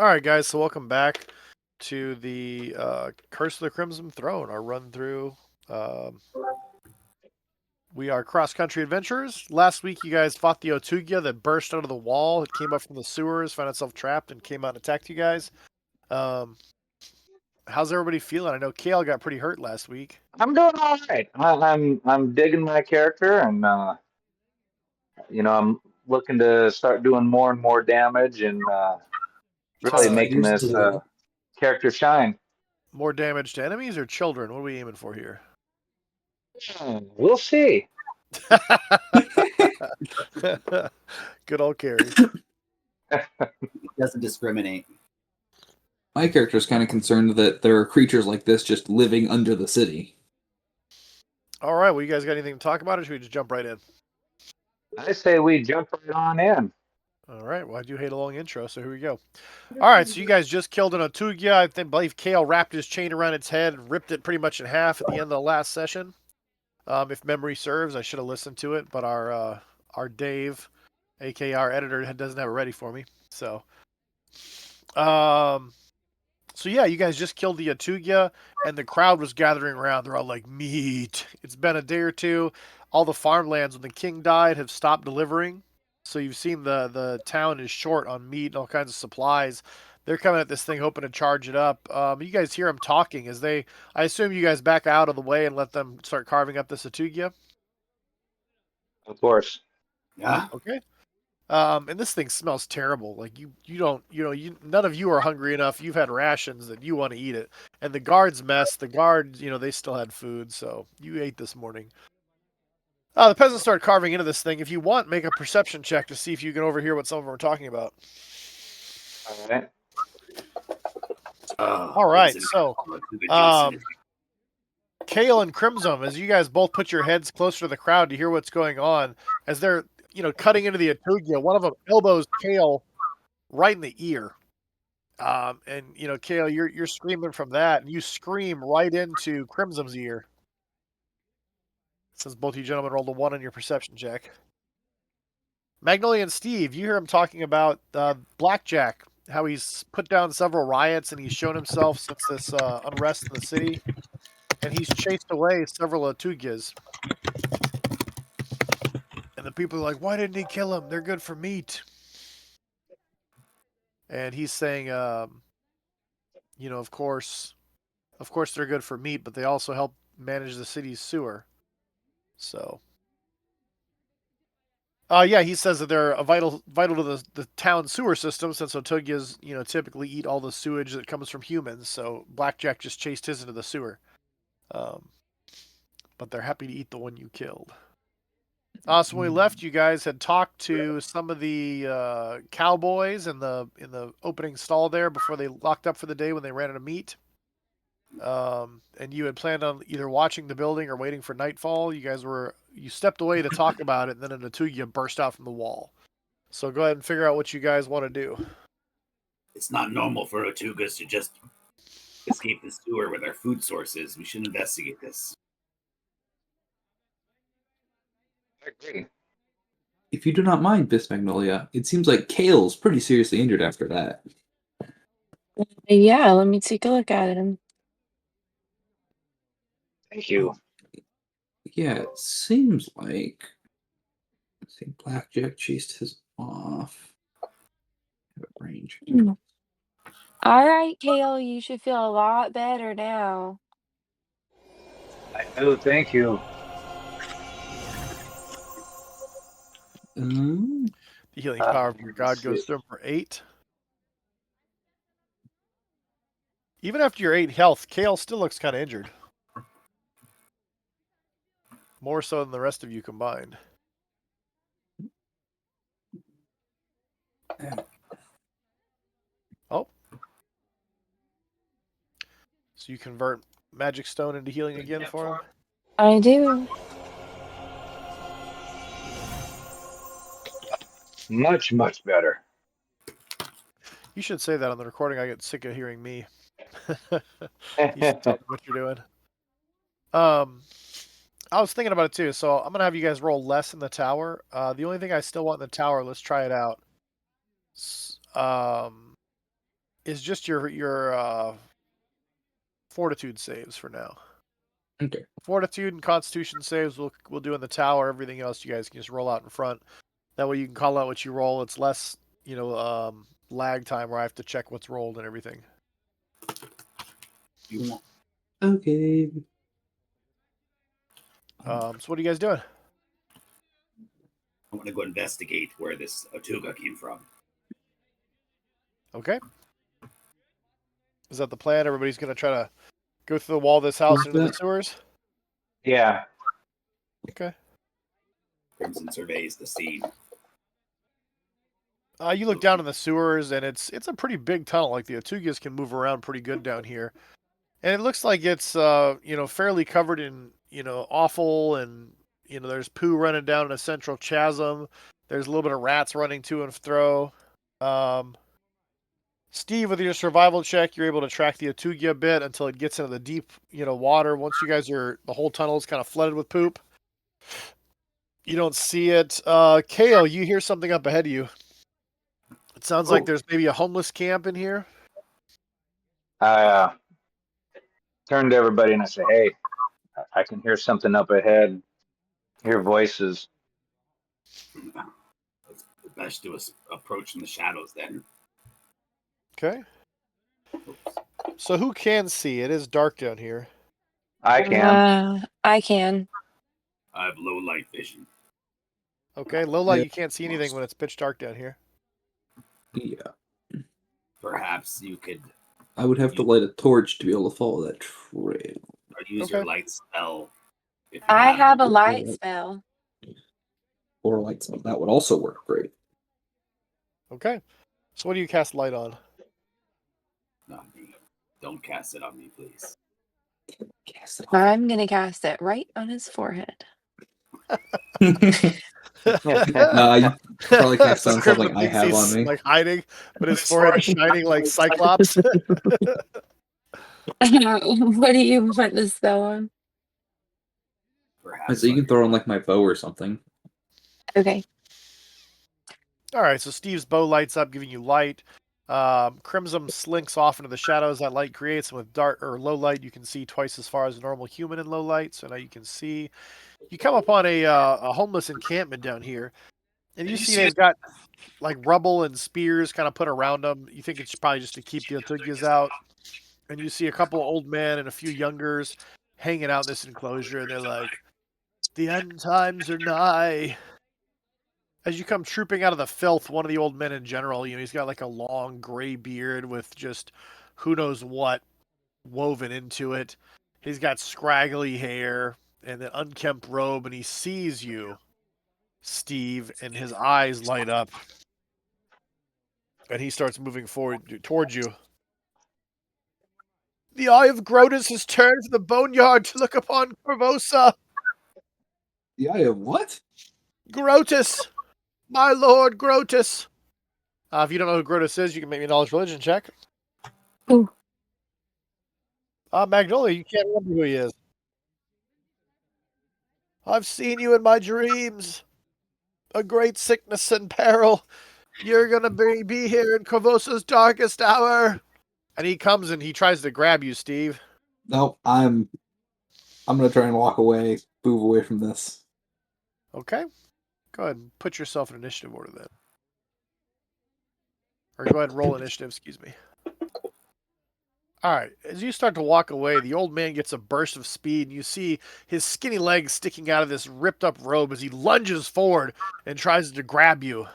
All right, guys. So welcome back to the Curse of the Crimson Throne. Our run through. Um, we are cross country adventurers. Last week, you guys fought the Otugia that burst out of the wall. It came up from the sewers, found itself trapped, and came out and attacked you guys. Um, how's everybody feeling? I know Kale got pretty hurt last week. I'm doing all right. I'm digging my character, and I'm looking to start doing more and more damage, and really To making this character shine. more damage to enemies or children? What are we aiming for here? We'll see. Good old Carrie. He doesn't discriminate. My character is kind of concerned that there are creatures like this just living under the city. All right. Well, you guys got anything to talk about, or should we just jump right in? I say we jump right on in. All right. Well, I do hate a long intro, so here we go. All right. So you guys just killed an Otugia. I believe Kale wrapped his chain around its head and ripped it pretty much in half at the end of the last session. If memory serves, I should have listened to it, but our Dave, aka our editor, doesn't have it ready for me. So yeah, you guys just killed the Otugia, and the crowd was gathering around. They're all like, meat. It's been a day or two. All the farmlands, when the king died, have stopped delivering. So you've seen the town is short on meat and all kinds of supplies. They're coming at this thing hoping to charge it up. You guys hear them talking as I assume you guys back out of the way and let them start carving up this Otugia. Of course. Yeah. Okay. And this thing smells terrible. Like you don't, none of you are hungry enough. You've had rations that you want to eat it. And the guards mess. The guards, they still had food, so you ate this morning. The peasants start carving into this thing. If you want, make a perception check to see if you can overhear what some of them are talking about. All right. All right. So, Kale and Crimson, as you guys both put your heads closer to the crowd to hear what's going on, as they're cutting into the Otugia, one of them elbows Kale right in the ear. And Kale, you're screaming from that, and you scream right into Crimson's ear. Since both you gentlemen rolled a 1 on your perception check. Magnolia and Steve, you hear him talking about Blackjack, how he's put down several riots and he's shown himself since this unrest in the city, and he's chased away several Otugias. And the people are like, why didn't he kill them? They're good for meat. And he's saying, of course they're good for meat, but they also help manage the city's sewer. So, he says that they're vital to the town sewer system, since Otugias, typically eat all the sewage that comes from humans. So Blackjack just chased his into the sewer. But they're happy to eat the one you killed. So when we left, you guys had talked to some of the cowboys in the opening stall there before they locked up for the day when they ran out of meat. And you had planned on either watching the building or waiting for nightfall. You stepped away to talk about it, and then an Otugia burst out from the wall. So go ahead and figure out what you guys want to do. It's not normal for Otugas to just escape the sewer with our food sources. We should investigate this. I agree. If you do not mind, Miss Magnolia, it seems like Kale's pretty seriously injured after that. Yeah, let me take a look at him. Thank you. Yeah, it seems like I think Blackjack chased his off. Have a range. All right, Kale, you should feel a lot better now. I do. Thank you. The healing power of your god goes through him for 8. Even after your 8 health, Kale still looks kind of injured. More so than the rest of you combined. Oh. So you convert Magic Stone into healing again for him? I do. Much, much better. You should say that on the recording. I get sick of hearing me. You should tell me what you're doing. I was thinking about it too, so I'm gonna have you guys roll less in the tower. The only thing I still want in the tower, let's try it out. is just your fortitude saves for now. Okay. Fortitude and Constitution saves we'll do in the tower. Everything else you guys can just roll out in front. That way you can call out what you roll. It's less, lag time where I have to check what's rolled and everything. You want Okay. So what are you guys doing? I want to go investigate where this Otuga came from. Okay. Is that the plan? Everybody's gonna try to go through the wall of this house into the sewers? Yeah. Okay. Crimson surveys the scene. You look down in the sewers, and it's a pretty big tunnel. Like the Otugas can move around pretty good down here, and it looks like it's fairly covered in offal, and there's poo running down in a central chasm. There's a little bit of rats running to and fro. Steve, with your survival check, you're able to track the Otugia a bit until it gets into the deep water. Once you guys the whole tunnel is kind of flooded with poop. You don't see it. Kale, you hear something up ahead of you. It sounds like there's maybe a homeless camp in here. I turned to everybody and I said, "Hey, I can hear something up ahead. Hear voices." It's best to approach in the shadows then. Okay. So who can see? It is dark down here. I can. I can. I have low light vision. Okay, low light, Yeah. you can't see anything when it's pitch dark down here. Yeah. Perhaps you could I would have to light a torch to be able to follow that trail. or use Okay. your light spell. If you I have a it. light spell. Or light spell. That would also work great. Okay. So what do you cast light on? Not me. Don't cast it on me, please. Cast it I'm gonna cast it right on his forehead. You probably cast on Crimson something I thinks have he's, on me. like hiding, but his forehead is shining like Cyclops. What do you want the spell on? Perhaps So you can on throw on like my bow or something. Okay. All right, so Steve's bow lights up, giving you light. Crimson slinks off into the shadows that light creates, and with dark or low light, you can see twice as far as a normal human in low light. So now you can see. You come upon a homeless encampment down here, and you see they've got like rubble and spears kind of put around them. You think it's probably just to keep the Otugias out. And you see a couple of old men and a few youngers hanging out in this enclosure, and they're like, "The end times are nigh." As you come trooping out of the filth, one of the old men in general, he's got like a long gray beard with just who knows what woven into it. He's got scraggly hair and an unkempt robe, and he sees you, Steve, and his eyes light up. And he starts moving forward towards you. "The eye of Grotus has turned from the boneyard to look upon Corvosa. The eye of what? Grotus! My lord Grotus!" If you don't know who Grotus is, you can make me a knowledge religion check. Ooh. Magnolia, you can't remember who he is. "I've seen you in my dreams. A great sickness and peril. You're gonna be here in Corvosa's darkest hour." And he comes and he tries to grab you, Steve. No, I'm gonna try and walk away, move away from this. Okay. Go ahead and put yourself in initiative order then. Or go ahead and roll initiative, excuse me. All right. As you start to walk away, the old man gets a burst of speed, and you see his skinny legs sticking out of this ripped up robe as he lunges forward and tries to grab you.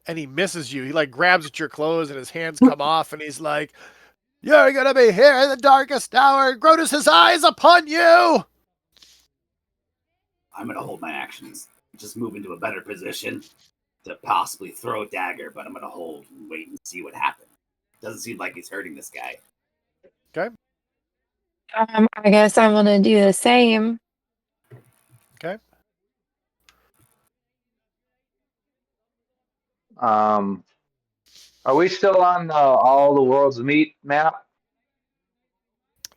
And he misses you. He like grabs at your clothes and his hands come off, and he's like, "You're gonna be here in the darkest hour. Grotus's eyes upon you." I'm gonna hold my actions. Just move into a better position to possibly throw a dagger, but I'm gonna hold and wait and see what happens. Doesn't seem like he's hurting this guy. I guess I'm gonna do the same. Are we still on the All the Worlds Meet map?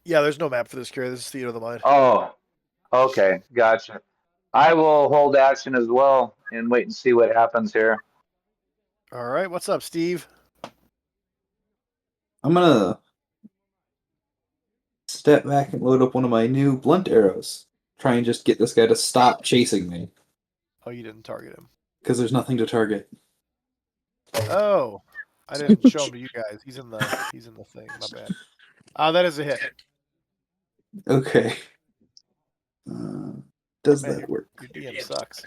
Yeah, there's no map for this, Carrie. This is Theater of the Mind. Oh, okay, gotcha. I will hold action as well and wait and see what happens here. All right, what's up, Steve? I'm gonna step back and load up one of my new blunt arrows. Try and just get this guy to stop chasing me Oh, you didn't target him. because there's nothing to target. Oh, I didn't show him to you guys. He's in the thing. My bad. That is a hit. Okay. Does Man, that work? Your DM sucks.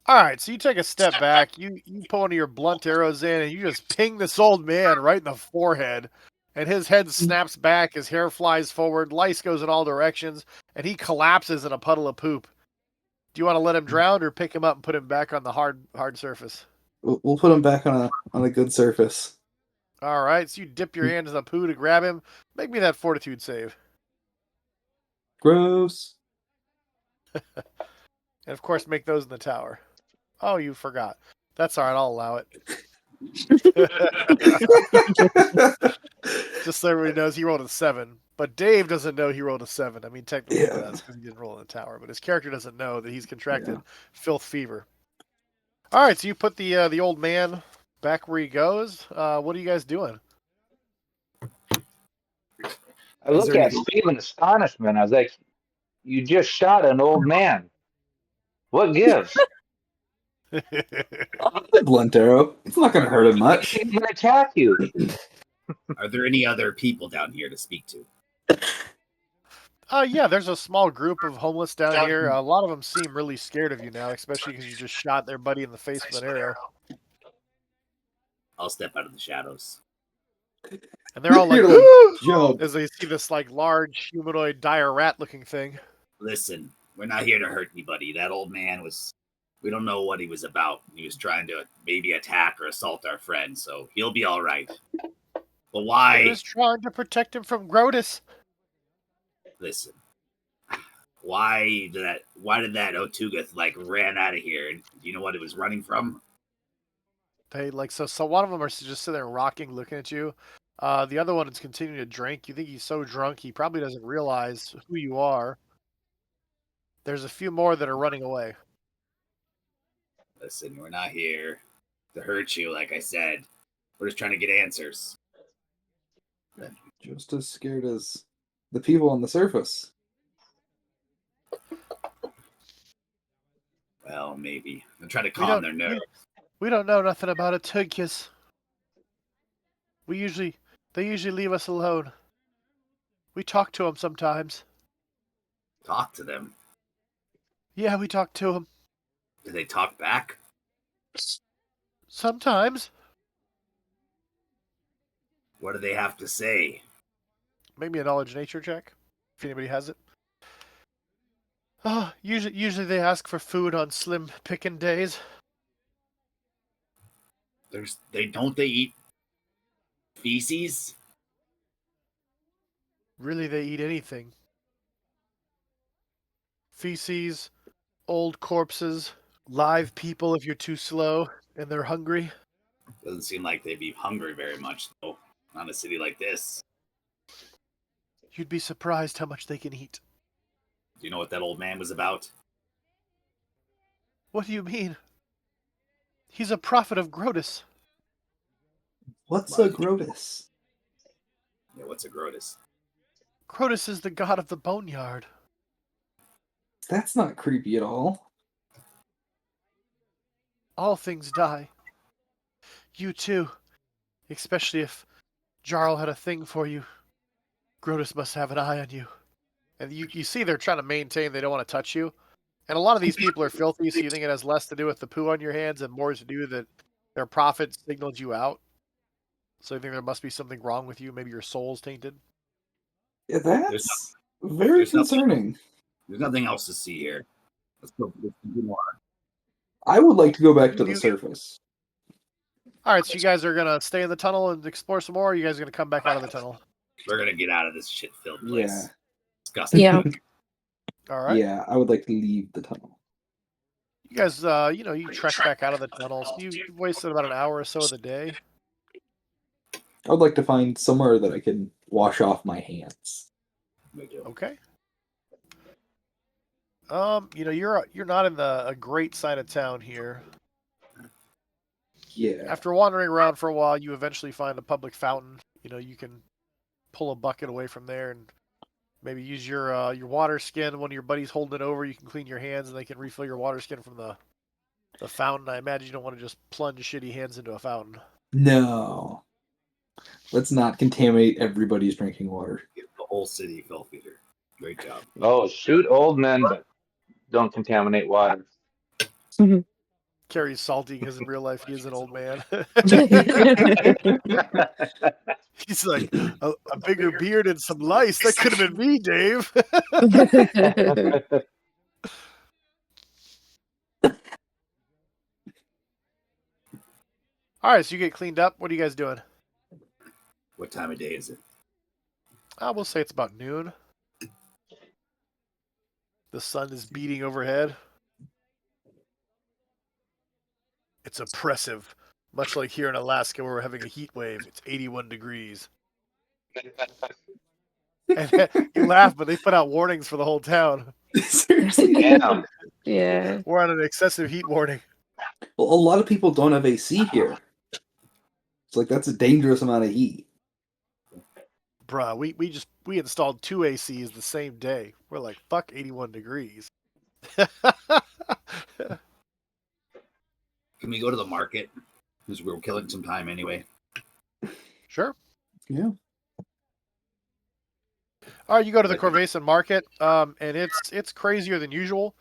All right, so you take a step back. You pull one of your blunt arrows in, and you just ping this old man right in the forehead. And his head snaps back, his hair flies forward, lice goes in all directions, and he collapses in a puddle of poop. Do you want to let him drown or pick him up and put him back on the hard surface? We'll put him back on a good surface. All right, so you dip your hand in the poo to grab him. Make me that fortitude save. Gross. And of course, make those in the tower. Oh, you forgot. That's all right, I'll allow it. Just so everybody knows, he rolled a 7. But Dave doesn't know he rolled a 7. I mean, technically he does because he didn't roll in the tower. But his character doesn't know that he's contracted filth fever. All right, so you put the old man back where he goes. What are you guys doing? I look at Steve in astonishment. I was like, "You just shot an old man. What gives?" The blunt arrow. It's not going to hurt him much. He's gonna attack you. Are there any other people down here to speak to? Yeah, there's a small group of homeless down here. A lot of them seem really scared of you now, especially because you just shot their buddy in the face with an arrow. I'll step out of the shadows. And they're all like, You're like, jump. as they see this like large humanoid dire rat looking thing. Listen, we're not here to hurt anybody. That old man was. We don't know what he was about. He was trying to maybe attack or assault our friend, so he'll be all right. But I why? was trying to protect him from Grotus. Listen. Why did that Otugath like ran out of here? And do you know what it was running from? They like so one of them are just sitting there rocking, looking at you. The other one is continuing to drink. You think he's so drunk he probably doesn't realize who you are. There's a few more that are running away. Listen, we're not here to hurt you, like I said. We're just trying to get answers. Just as scared as the people on the surface. Well, maybe. I'm trying to calm their nerves. We don't know nothing about Otugas. They usually leave us alone. We talk to them sometimes. Talk to them. Yeah, we talk to them. Do they talk back? Sometimes. What do they have to say? Maybe a knowledge nature check, if anybody has it. Usually they ask for food on slim picking days. They eat feces? Really, they eat anything. Feces, old corpses, live people if you're too slow and they're hungry. Doesn't seem like they'd be hungry very much, though. Not in a city like this. You'd be surprised how much they can eat. Do you know what that old man was about? What do you mean? He's a prophet of Grotus. What's a Grotus? Yeah, what's a Grotus? Grotus is the god of the boneyard. That's not creepy at all. All things die. You too. Especially if Jarl had a thing for you. Grotus must have an eye on you. And you see they're trying to maintain they don't want to touch you. And a lot of these people are filthy, so you think it has less to do with the poo on your hands and more to do that their prophet signaled you out. So you think there must be something wrong with you. Maybe your soul's tainted. Yeah, that's very there's nothing- concerning. There's nothing else to see here. Let's go continue on. I would like to go back to the surface. All right, so you guys are going to stay in the tunnel and explore some more, or are you guys going to come back out of the tunnel? We're gonna get out of this shit-filled place. Yeah. Disgusting. Yeah. All right. Yeah, I would like to leave the tunnel. You guys, you trek back out of the tunnel. So you've wasted about an hour or so of the day. I would like to find somewhere that I can wash off my hands. Okay. You're not in a great side of town here. Yeah. After wandering around for a while, you eventually find a public fountain. You know, you can pull a bucket away from there and maybe use your water skin. One of your buddies holding it over, you can clean your hands, and they can refill your water skin from the fountain. I imagine you don't want to just plunge shitty hands into a fountain. No. Let's not contaminate everybody's drinking water. Get the whole city filth eater. Great job. Oh, shoot old men, but don't contaminate water. Carrie's salty because in real life he is an old man. He's like, a bigger beard and some lice. That could have been me, Dave. All right, so you get cleaned up. What are you guys doing? What time of day is it? We'll say it's about noon. The sun is beating overhead. It's oppressive, much like here in Alaska where we're having a heat wave. It's 81 degrees. And you laugh, but they put out warnings for the whole town. Seriously. Damn. Yeah. We're on an excessive heat warning. Well, a lot of people don't have AC here. It's like that's a dangerous amount of heat. Bruh, we installed 2 ACs the same day. We're like, fuck 81 degrees. Can we go to the market? Because we're killing some time anyway. Sure. Yeah. All right, you go to the Corvason market, and it's crazier than usual.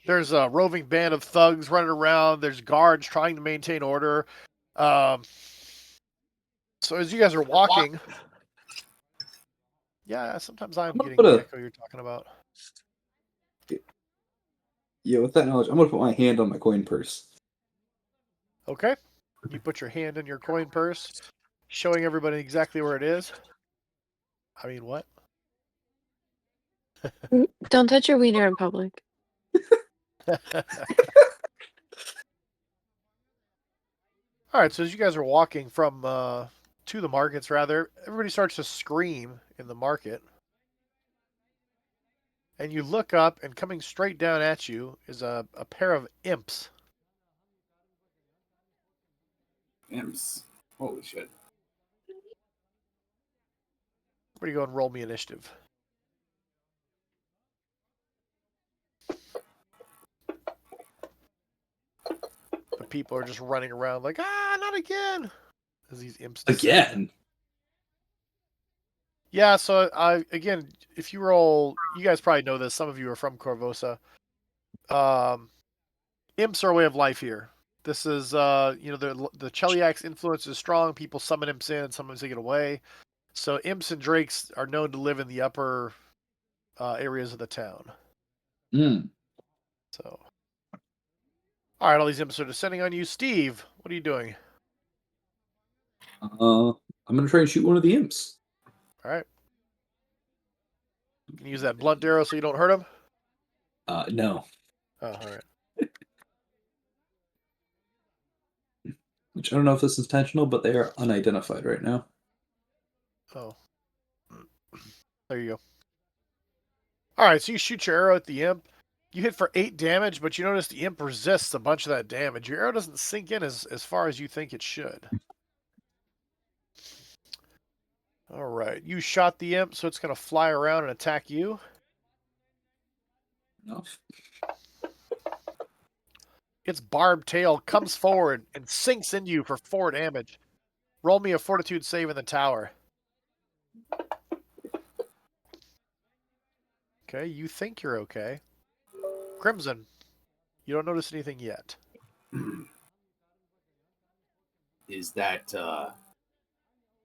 There's a roving band of thugs running around. There's guards trying to maintain order. So as you guys are walking, yeah, sometimes I'm getting the echo you're talking about. Yeah, with that knowledge, I'm gonna put my hand on my coin purse. Okay, you put your hand in your coin purse, showing everybody exactly where it is. I mean, what? Don't touch your wiener in public. All right, so as you guys are walking from to the markets, rather, everybody starts to scream in the market. And you look up, and coming straight down at you is a pair of imps. Imps. Holy shit. Where do you go and roll me initiative? The people are just running around like, not again! As these imps descend. Again. Yeah, so again, if you roll, you guys probably know this. Some of you are from Corvosa. Imps are a way of life here. This is, the Cheliax influence is strong. People summon imps in, and sometimes they get away. So imps and drakes are known to live in the upper areas of the town. Mm. So, all right, all these imps are descending on you. Steve, what are you doing? I'm gonna try and shoot one of the imps. All right. Can you use that blunt arrow so you don't hurt him? No. Oh, all right. Which I don't know if this is intentional, but they are unidentified right now. Oh. There you go. All right, so you shoot your arrow at the imp. You hit for 8 damage, but you notice the imp resists a bunch of that damage. Your arrow doesn't sink in as far as you think it should. All right, you shot the imp, so it's going to fly around and attack you. Enough. Its barbed tail comes forward and sinks into you for 4 damage. Roll me a fortitude save in the tower. Okay, you think you're okay. Crimson, you don't notice anything yet. Is that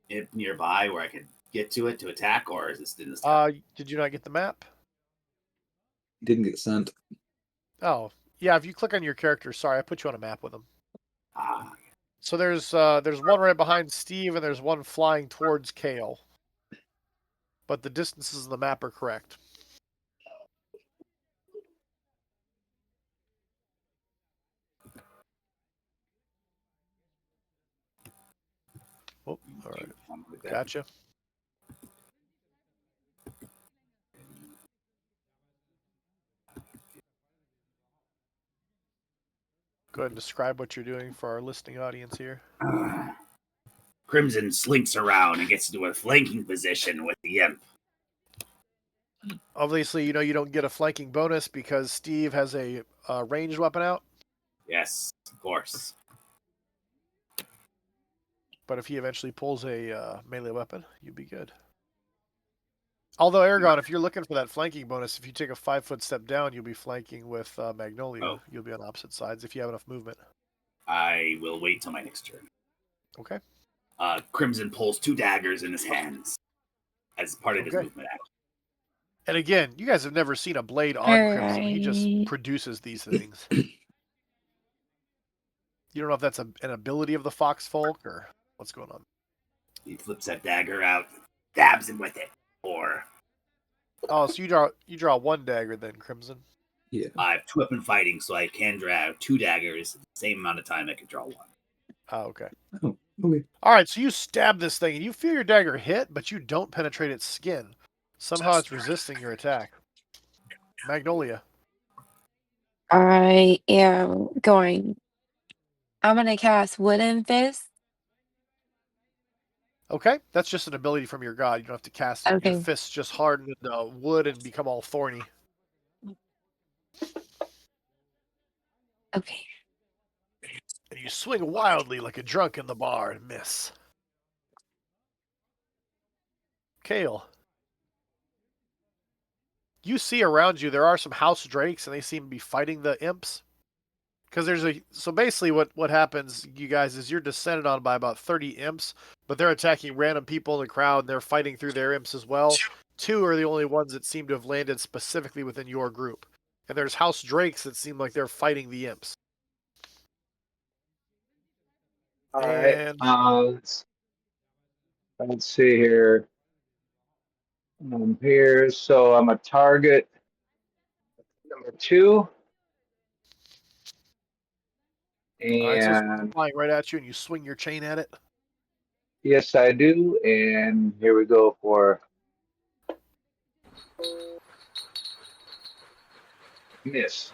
imp nearby where I could get to it to attack, or is this in this town? Did you not get the map? Didn't get sent. Oh, yeah, if you click on your character, sorry, I put you on a map with them. Ah, So there's one right behind Steve, and there's one flying towards Kale. But the distances in the map are correct. Oh, all right. Gotcha. Go ahead and describe what you're doing for our listening audience here. Crimson slinks around and gets into a flanking position with the imp. Obviously, you know you don't get a flanking bonus because Steve has a ranged weapon out. Yes, of course. But if he eventually pulls a melee weapon, you'd be good. Although, Aragon, if you're looking for that flanking bonus, if you take a 5-foot step down, you'll be flanking with Magnolia. Oh. You'll be on opposite sides if you have enough movement. I will wait till my next turn. Okay. Crimson pulls 2 daggers in his hands as part of his Okay. movement action. And again, you guys have never seen a blade on Crimson. He just Alright. produces these things. You don't know if that's an ability of the Fox Folk or what's going on. He flips that dagger out, stabs him with it. Or Oh, so you draw 1 dagger then, Crimson. Yeah. I have 2 weapon fighting, so I can draw 2 daggers at the same amount of time I can draw 1. Oh, okay. Oh, okay. All right, so you stab this thing and you feel your dagger hit, but you don't penetrate its skin. Somehow it's resisting your attack. Magnolia. I am going. I'm gonna cast Wooden Fist. Okay, that's just an ability from your god. You don't have to cast it. Your Okay. fists just harden into wood and become all thorny. Okay. And you swing wildly like a drunk in the bar and miss. Kale. You see around you there are some house drakes and they seem to be fighting the imps. Because so basically what happens, you guys, is you're descended on by about 30 imps, but they're attacking random people in the crowd and they're fighting through their imps as well. 2 are the only ones that seem to have landed specifically within your group. And there's house drakes that seem like they're fighting the imps. All right. And Let's see here. Here, so I'm a target number 2. all right, so it's And flying right at you and you swing your chain at it. yes, I do. And here we go for miss.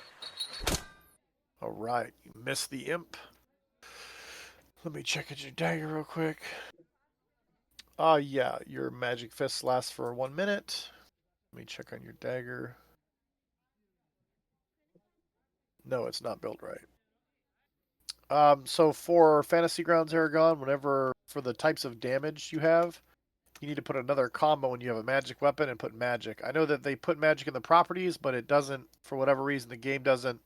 All right, you missed the imp. Let me check at your dagger real quick. Yeah, your magic fist lasts for 1 minute. Let me check on your dagger. No, it's not built right. So for Fantasy Grounds Aragon, whenever for the types of damage you have, you need to put another combo when you have a magic weapon and put magic. I know that they put magic in the properties, but it doesn't, for whatever reason, the game doesn't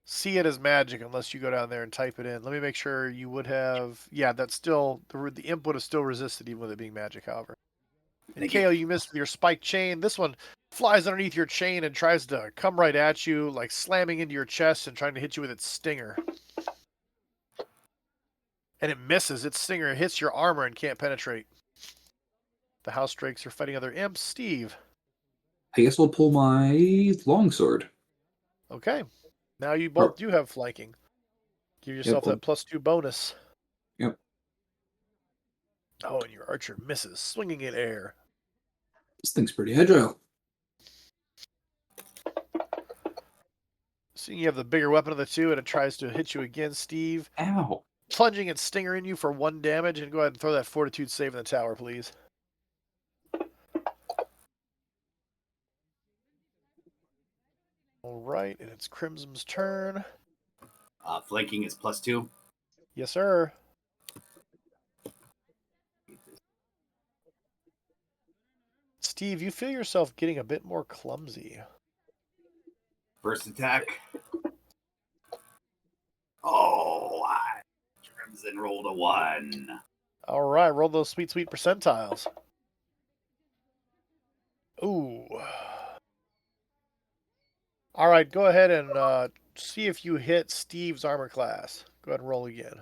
see it as magic unless you go down there and type it in. Let me make sure you would have. Yeah, that's still the imp would have still resisted even with it being magic. However, and Thank you. KO, you missed your spike chain. This one flies underneath your chain and tries to come right at you, like slamming into your chest and trying to hit you with its stinger. And it misses. Its stinger hits your armor and can't penetrate. The house drakes are fighting other imps. Steve. I guess I'll pull my longsword. Okay. Now you both do have flanking. Give yourself that +2 bonus. Yep. Oh, and your archer misses, swinging in air. This thing's pretty agile. So you have the bigger weapon of the 2, and it tries to hit you again, Steve. Ow. Plunging its stinger in you for 1 damage, and go ahead and throw that fortitude save in the tower, please. All right, and it's Crimson's turn. Flanking is +2. Yes, sir. Steve, you feel yourself getting a bit more clumsy. First attack. Oh, Crimson rolled a 1. All right, roll those sweet, sweet percentiles. Ooh. All right, go ahead and see if you hit Steve's armor class. Go ahead and roll again.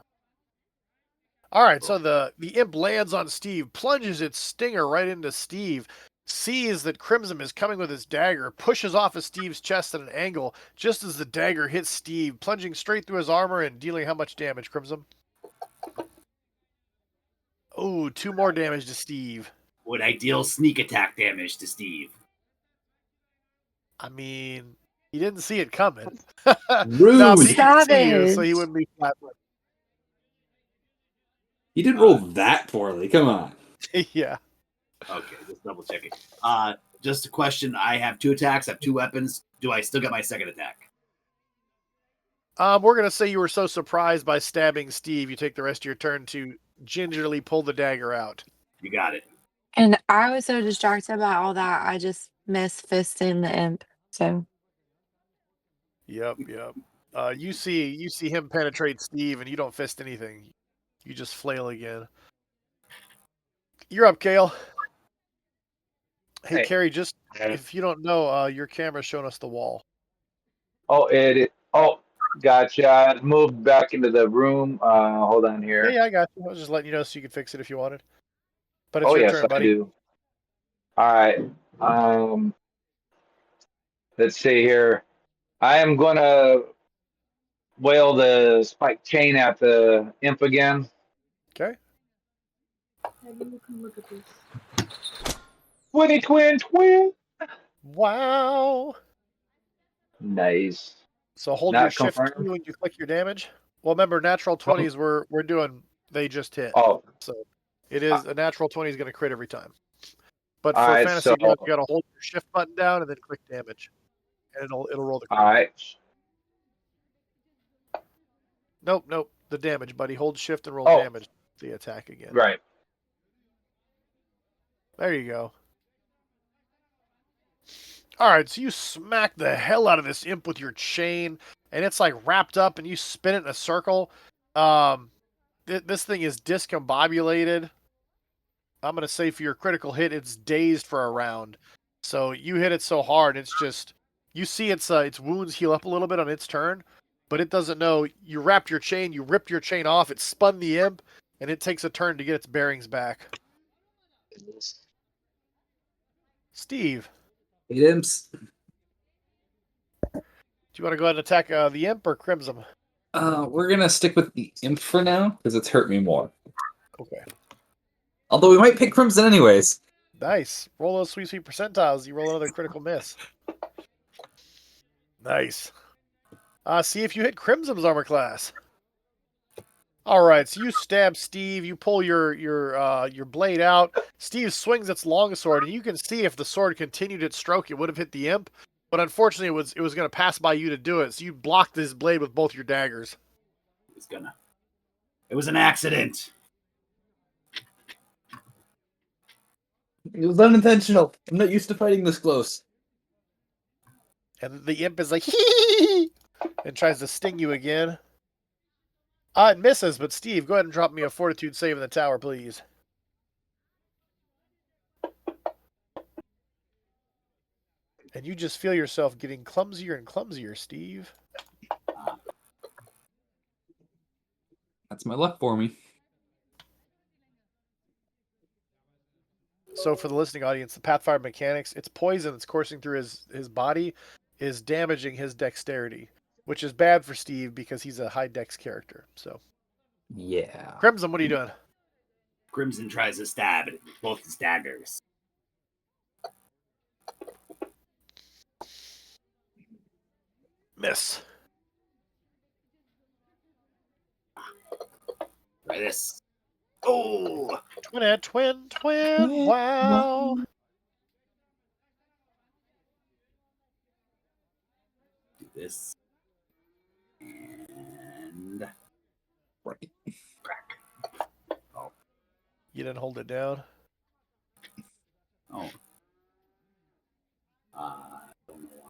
All right, so the imp lands on Steve, plunges its stinger right into Steve, sees that Crimson is coming with his dagger, pushes off of Steve's chest at an angle, just as the dagger hits Steve, plunging straight through his armor and dealing how much damage, Crimson? Oh, 2 more damage to Steve. Would I deal sneak attack damage to Steve? I mean, He didn't see it coming. Rude. No, but he can see you, so he Savage. wouldn't be flat. You didn't roll that poorly. Come on. Yeah. Okay, just double checking. Just a question. I have 2 attacks. I have 2 weapons. Do I still get my second attack? We're gonna say you were so surprised by stabbing Steve, you take the rest of your turn to gingerly pull the dagger out. You got it. And I was so distracted by all that, I just missed fisting the imp. So Yep. You see him penetrate Steve, and you don't fist anything. You just flail again. You're up, Kale. Hey, Hey. Carrie, just if you don't know, your camera's showing us the wall. Oh, gotcha. I moved back into the room. Hold on here. Yeah, I got you. I was just letting you know so you could fix it if you wanted. But it's Oh, your yes, turn, I buddy. do. All right. Let's see here. I am going to wail the spike chain at the imp again. Okay. 20 twin. Wow. Nice. So hold Not your shift confirmed. key when you click your damage. Well, remember, natural 20s we're doing. They just hit. Oh, So it is a natural 20 is going to crit every time. But all for right. fantasy So, grounds, you got to hold your shift button down and then click damage, and it'll roll the crit. all right. Nope. The damage, buddy. Hold shift and roll Oh. damage. The attack again. Right. There you go. All right, so you smack the hell out of this imp with your chain, and it's like wrapped up, and you spin it in a circle. This thing is discombobulated. I'm gonna say for your critical hit, it's dazed for a round. So you hit it so hard, it's just you see its wounds heal up a little bit on its turn, but it doesn't know. You wrapped your chain, you ripped your chain off, it spun the imp, and it takes a turn to get its bearings back. Steve, Eight imps. do you want to go ahead and attack the imp or Crimson? We're gonna stick with the imp for now because it's hurt me more. Okay. Although we might pick Crimson anyways. Nice. Roll those sweet percentiles. You roll another critical miss. Nice. See if you hit Crimson's armor class. All right, so you stab Steve. You pull your blade out. Steve swings its longsword, and you can see if the sword continued its stroke, it would have hit the imp. But unfortunately, it was going to pass by you to do it. So you blocked this blade with both your daggers. It was an accident. It was unintentional. I'm not used to fighting this close. And the imp is like, hee, and tries to sting you again. It misses, but Steve, go ahead and drop me a fortitude save in the tower, please. And you just feel yourself getting clumsier and clumsier, Steve. That's my luck for me. So for the listening audience, the Pathfire mechanics, it's poison that's coursing through his body, is damaging his dexterity, which is bad for Steve because he's a high dex character. So, Yeah. Crimson, what are you doing? Crimson tries to stab it with both his daggers. Miss. Try this. Oh! Twin. Wow. Do this. And Right. crack. Oh. You didn't hold it down. Oh. Don't know why.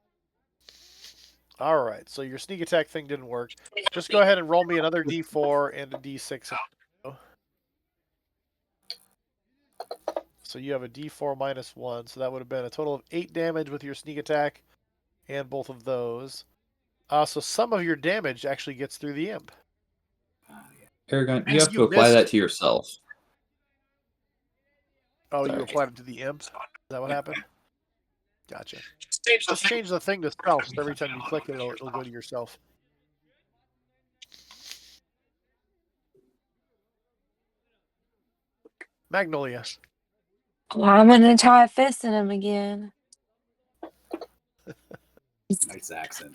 All right, so your sneak attack thing didn't work. Just go ahead and roll me another d4 and a d6. So you have a d4 minus 1, so that would have been a total of 8 damage with your sneak attack and both of those. So some of your damage actually gets through the imp. Yeah. Paragon, you Yes, have you to apply missed. that to yourself. Oh, you Sorry. applied it to the imp? Is that what happened? Gotcha. Just change the thing to self, so every time you click it, it'll go to yourself. Magnolia. well, I'm gonna try fisting him again. Nice accent.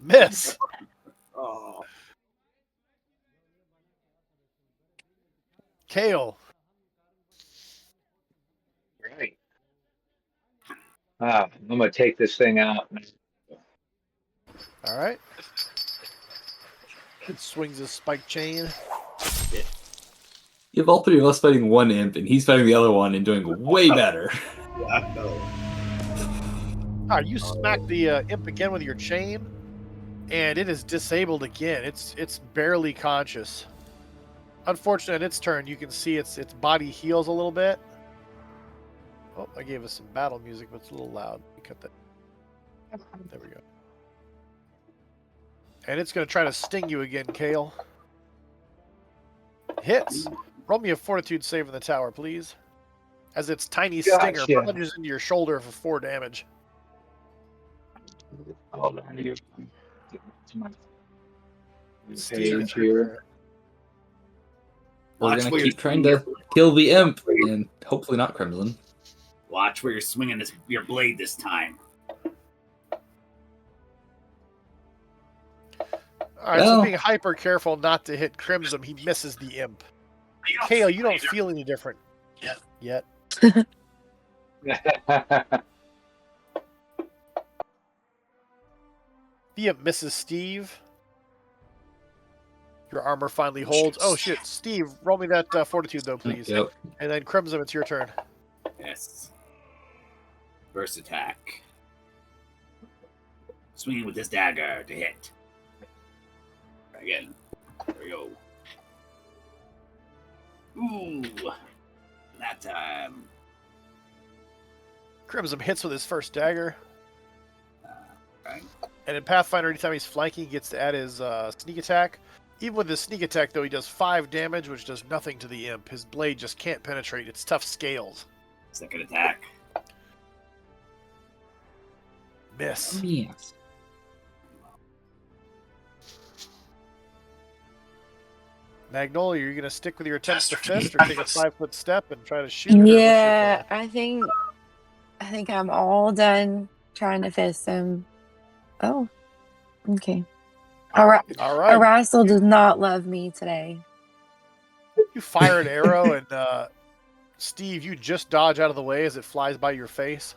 Miss. Oh. Kale. Right. I'm gonna take this thing out. All right. It swings his spike chain. You have all three of us fighting one imp, and he's fighting the other one and doing way better. Yeah, no. You smack the imp again with your chain, and it is disabled again. It's barely conscious. Unfortunately, on its turn, you can see its body heals a little bit. Oh, I gave us some battle music, but it's a little loud. Let me cut that. There we go. And it's going to try to sting you again, Kale. Hits. Roll me a fortitude save in the tower, please. As its tiny stinger Gotcha. plunges into your shoulder for 4 damage. Hold on here. Steve, Page here. We're Watch gonna where keep you're trying to kill the imp, and hopefully not Crimson. Watch where you're swinging your blade this time. All right, so Well. being hyper careful not to hit Crimson, he misses the imp. Kale, you don't feel any different yet. The imp misses Steve. Your armor finally holds. Oh shit, Steve, roll me that fortitude though, please. Yep. And then Crimson, it's your turn. Yes. First attack. Swinging with this dagger to hit. Again. There we go. Ooh. That time. Crimson hits with his first dagger. Okay. And in Pathfinder, anytime he's flanking, he gets to add his sneak attack. Even with his sneak attack, though, he does 5 damage, which does nothing to the imp. His blade just can't penetrate. It's tough scales. Second attack. Miss. Yes. Magnolia, are you going to stick with your attempts to fist or take a 5-foot step and try to shoot it? or what's your Yeah, plan? I think I'm all done trying to fist him. Oh, okay. All right. Arassel does not love me today. You fire an arrow, and Steve, you just dodge out of the way as it flies by your face.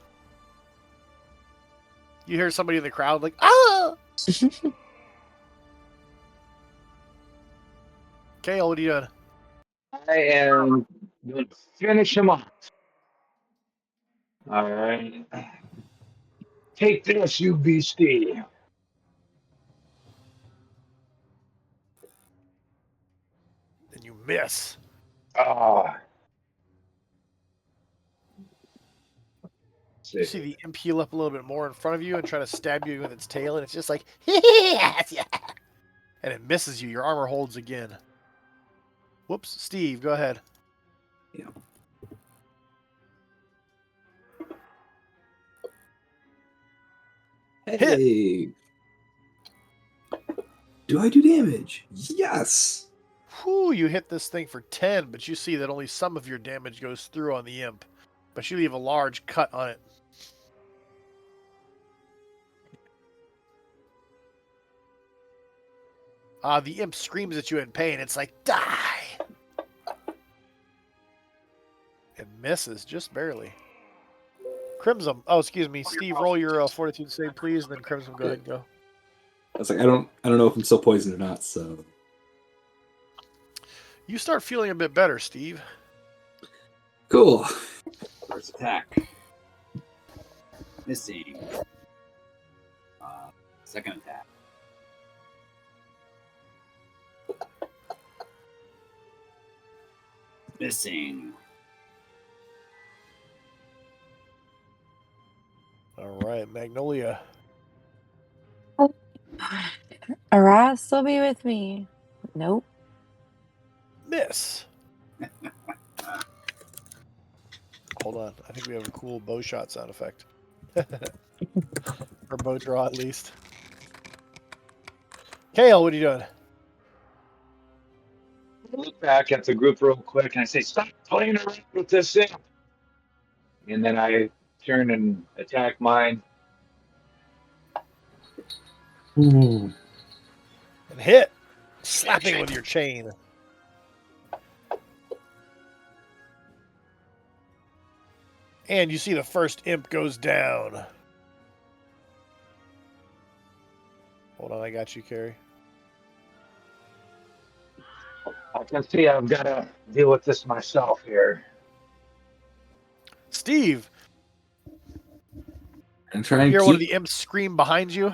You hear somebody in the crowd like, ah! Kale, what are you doing? I am going to finish him off. All right. Take this, you beastie. And you miss. Ah. You see the imp heal up a little bit more in front of you and try to stab you with its tail, and it's just like, yes, yeah. And it misses you. Your armor holds again. Whoops. Steve, go ahead. Yeah. Hey. Do I do damage? Yes. Whew, you hit this thing for 10, but you see that only some of your damage goes through on the imp. But you leave a large cut on it. The imp screams at you in pain. It's like, die! It misses, just barely. Crimson. Oh, excuse me. Steve, roll your fortitude save, please, and then Crimson, go ahead and go. I was like, I don't know if I'm still poisoned or not, so. You start feeling a bit better, Steve. Cool. First attack. Missing. Second attack. Missing. All right, Magnolia. Arassel be with me. Nope. Miss. Hold on. I think we have a cool bow shot sound effect. Or bow draw, at least. Kale, what are you doing? I look back at the group real quick and I say, stop playing around with this thing. And then I turn and attack mine. and hit, slapping with your chain. And you see the first imp goes down. Hold on, I got you, Carrie. I can see I've got to deal with this myself here. Steve, And try you and hear one of keep, the imps scream behind you.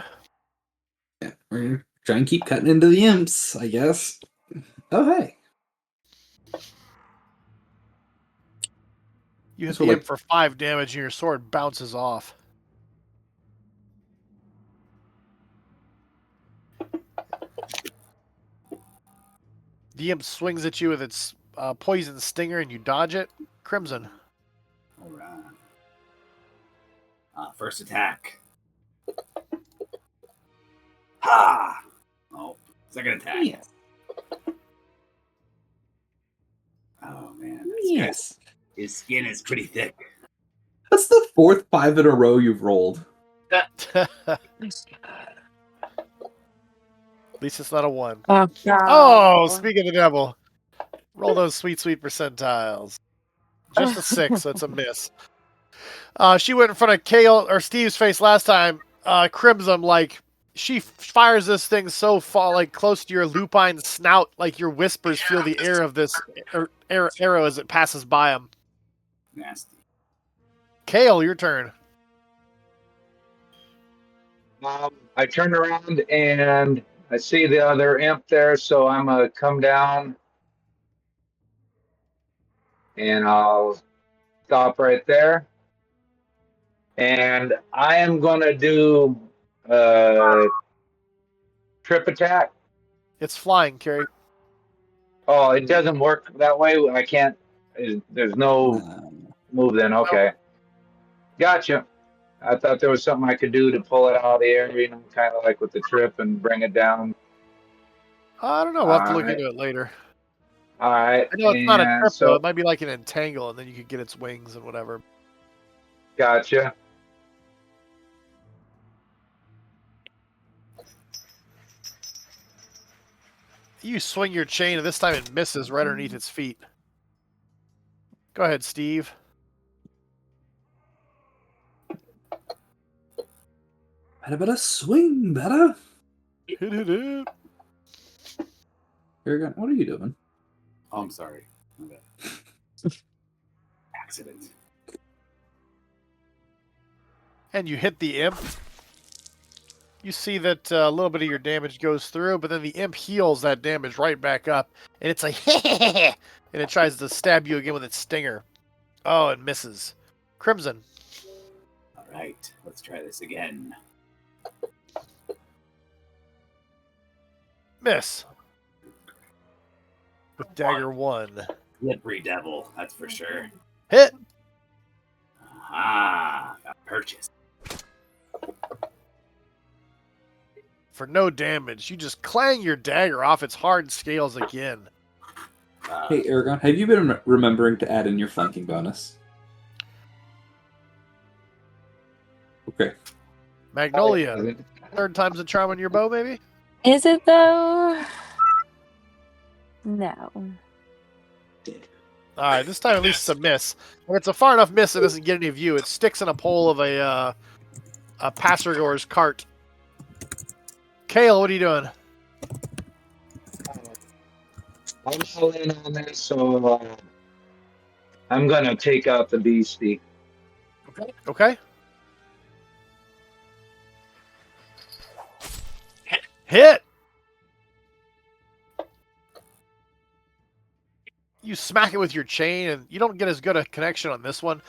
yeah, we're gonna try and keep cutting into the imps, I guess. Oh hey. You hit So, the like- imp for 5 damage and your sword bounces off. The imp swings at you with its poison stinger and you dodge it. Crimson. All right. First attack. Ha! Oh, second attack. Yes. Oh man, this guy- Yes. his skin is pretty thick. That's the 4th 5 in a row you've rolled. At least it's not a 1. Oh, God. Oh, speak of the devil. Roll those sweet, sweet percentiles. Just a 6, so it's a miss. She went in front of Kale or Steve's face last time. Crimson, like, she fires this thing so far, like close to your lupine snout, like your whispers feel the air of this arrow as it passes by him. Nasty. Kale, your turn. I turn around and I see the other imp there, so I'm gonna come down and I'll stop right there. And I am gonna do trip attack. It's flying, Carrie. Oh, it doesn't work that way. I can't. There's no move then. Okay, gotcha. I thought there was something I could do to pull it out of the air, you know, kind of like with the trip and bring it down. I don't know. We'll have to look Alright. into it later. All right. I know it's not a and trip, so, though. It might be like an entangle, and then you could get its wings and whatever. Gotcha. You swing your chain, and this time it misses right underneath its feet. Go ahead, Steve. Better swing, better. Hit, hit, hit. Here, what are you doing? Oh, I'm sorry. Okay. Accident. And you hit the imp. You see that a little bit of your damage goes through, but then the imp heals that damage right back up. And it's like, and it tries to stab you again with its stinger. Oh, it misses. Crimson. All right, let's try this again. Miss. With dagger 1. Slippery devil, that's for sure. Hit. Ah, got purchased. For no damage. You just clang your dagger off its hard scales again. Hey, Aragon, have you been remembering to add in your flanking bonus? Okay. Magnolia. Third time's a charm on your bow, maybe? Is it though? No. Alright, this time at least it's a miss. And it's a far enough miss it doesn't get any view. It sticks in a pole of a passergoer's cart. Kale, what are you doing? I'm all in on this, so I'm gonna take out the beastie. Okay. Hit! You smack it with your chain, and you don't get as good a connection on this one.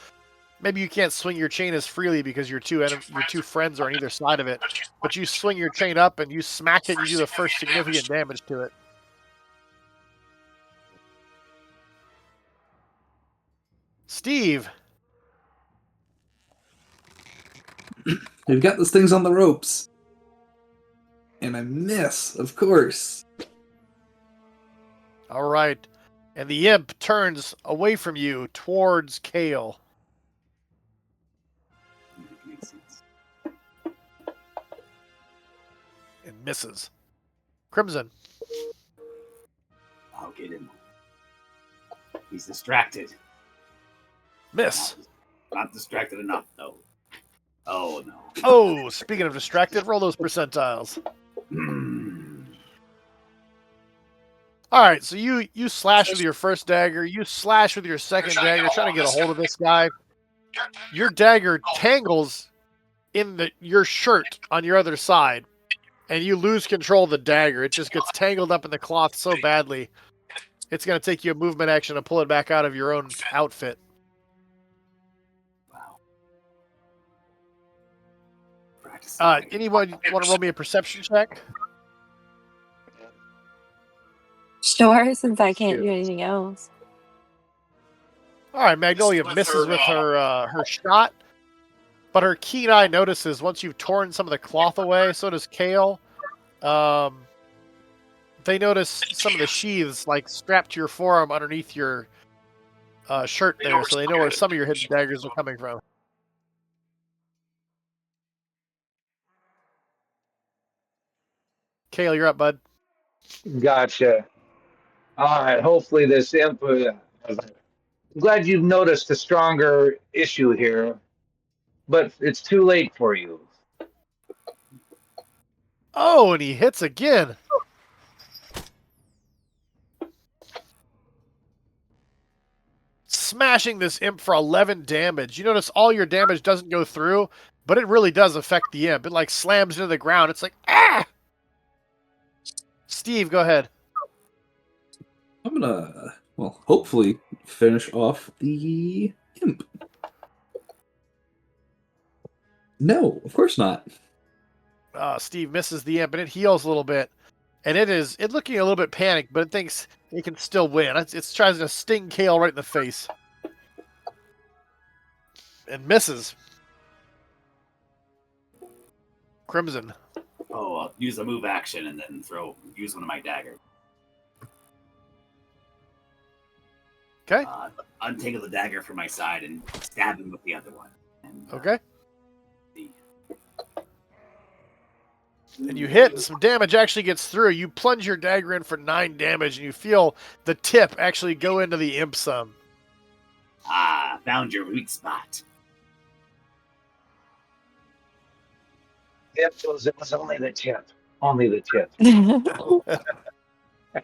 Maybe you can't swing your chain as freely because your two friends are on either side of it. But you swing your chain up, and you smack it, and you do the first significant damage to it. Steve! We've got those things on the ropes. And I miss, of course. All right. And the imp turns away from you towards Kale. Makes sense. misses. Crimson. I'll get him. He's distracted. Miss. Not distracted enough, though. Oh, no. Oh, speaking of distracted, roll those percentiles. All right, so you slash with your first dagger, you slash with your second dagger, trying to get a hold of this guy. Your dagger tangles in your shirt on your other side, and you lose control of the dagger. It just gets tangled up in the cloth so badly, it's going to take you a movement action to pull it back out of your own outfit. Wow. Anyone want to roll me a perception check? Sure, since I can't do anything else. All right, Magnolia misses with her shot, but her keen eye notices once you've torn some of the cloth away. So does Kale. They notice some of the sheaths like strapped to your forearm underneath your shirt there, so they know where some of your hidden daggers are coming from. Kale, you're up, bud. Gotcha. All right. Hopefully this imp. I'm glad you've noticed a stronger issue here, but it's too late for you. Oh, and he hits again. Smashing this imp for 11 damage. You notice all your damage doesn't go through, but it really does affect the imp. It like slams into the ground. It's like, ah! Steve, go ahead. I'm gonna, well, hopefully finish off the imp. No, of course not. Steve misses the imp, and it heals a little bit. And it's looking a little bit panicked, but it thinks it can still win. It's trying to sting Kale right in the face. And misses. Crimson. Oh, I'll use a move action and then use one of my daggers. Okay. Untangle the dagger from my side and stab him with the other one. And, Okay. And you hit, and some damage actually gets through. You plunge your dagger in for 9 damage, and you feel the tip actually go into the imp some. Found your weak spot. It was only the tip. Only the tip.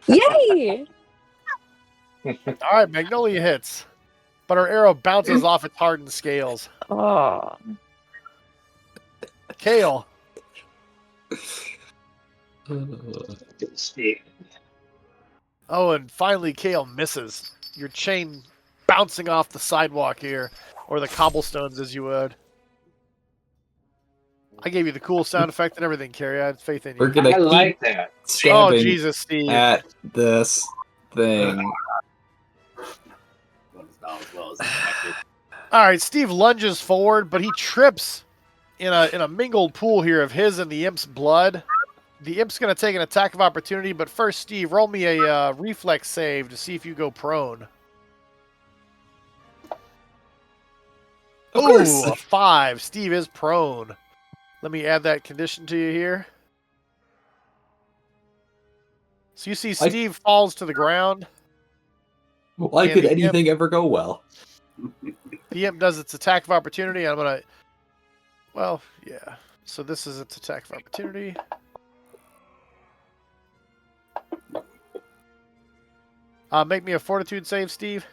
Yay! All right, Magnolia hits, but her arrow bounces off its hardened scales. Oh. Kale. Oh, and finally Kale misses. Your chain bouncing off the sidewalk here, or the cobblestones as you would. I gave you the cool sound effect and everything, Carrie. I had faith in you. We're gonna I keep like that. Oh, stabbing Jesus, Steve. at this thing. All right, Steve lunges forward, but he trips in a mingled pool here of his and the imp's blood. The imp's going to take an attack of opportunity, but first, Steve, roll me a reflex save to see if you go prone. Of course. Ooh, a 5. Steve is prone. Let me add that condition to you here. So you see Steve falls to the ground. Why and could the anything ever go well? The imp does its attack of opportunity. I'm going to... Well, yeah. So this is its attack of opportunity. Make me a fortitude save, Steve.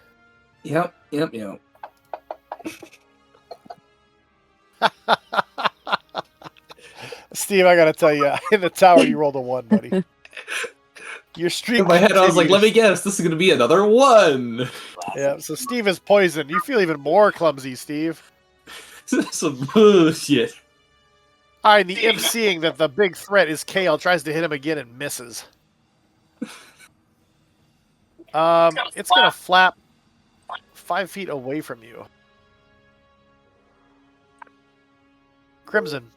Yep. Steve, I gotta tell you, in the tower you rolled a 1, buddy. Your streak. In my head, I was like, continues. let me guess, this is gonna be another 1. Yeah, so Steve is poisoned. You feel even more clumsy, Steve. Some bullshit. All right, the imp, seeing that the big threat is Kale, tries to hit him again and misses. It's gonna flap 5 feet away from you. Crimson.